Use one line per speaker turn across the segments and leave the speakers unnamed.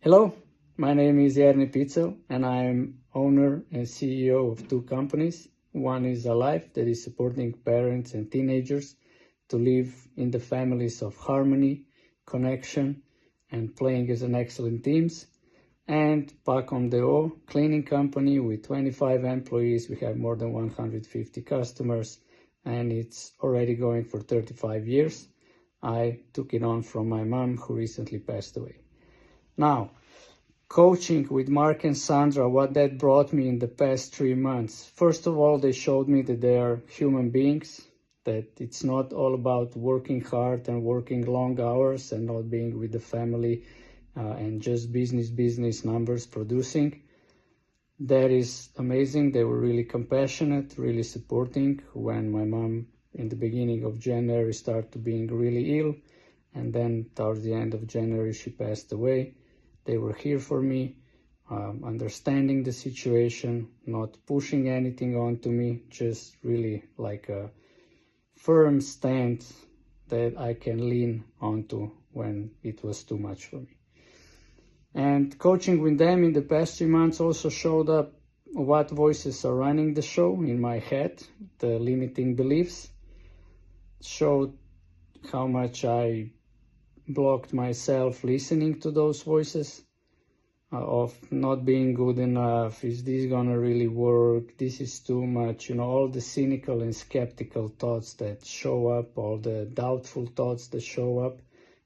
Hello, my name is Jernej Picelj and I am owner and CEO of two companies. One is ZaLife, that is supporting parents and teenagers to live in the families of harmony, connection, and playing as an excellent teams. And PACOM, cleaning company with 25 employees. We have more than 150 customers and it's already going for 35 years. I took it on from my mom who recently passed away. Now, coaching with Mark and Sandra, what that brought me in the past 3 months. First of all, they showed me that they are human beings, that it's not all about working hard and working long hours and not being with the family and just business numbers producing. That is amazing. They were really compassionate, really supporting. When my mom in the beginning of January started being really ill, and then towards the end of January she passed away. They were here for me, understanding the situation, not pushing anything onto me, just really like a firm stand that I can lean onto when it was too much for me. And coaching with them in the past 3 months also showed up what voices are running the show in my head, the limiting beliefs, showed how much I blocked myself listening to those voices of not being good enough, is this gonna really work, this is too much, all the cynical and skeptical thoughts that show up, all the doubtful thoughts that show up,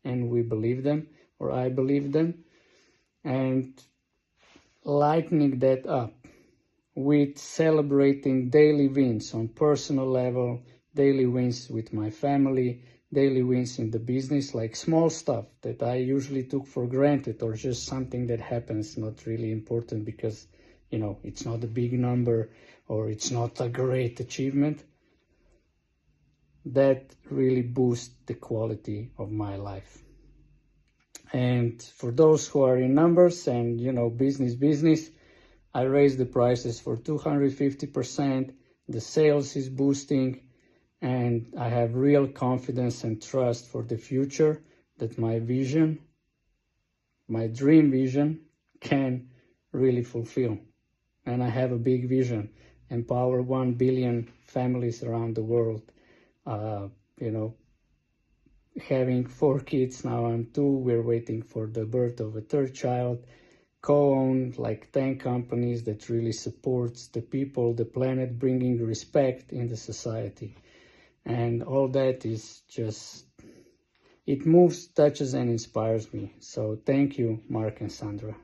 and we believe them, or I believe them, and lightening that up with celebrating daily wins on personal level, daily wins with my family, daily wins in the business, like small stuff that I usually took for granted or just something that happens, not really important because, it's not a big number or it's not a great achievement. That really boosts the quality of my life. And for those who are in numbers and, business, I raised the prices for 250%. The sales is boosting. And I have real confidence and trust for the future that my vision, my dream vision, can really fulfill. And I have a big vision, empower 1 billion families around the world. Having 4 kids, now I'm 2, we're waiting for the birth of a 3rd child. Co-own like 10 companies that really supports the people, the planet, bringing respect in the society. And all that is just, it moves, touches, and inspires me. So thank you, Mark and Sandra.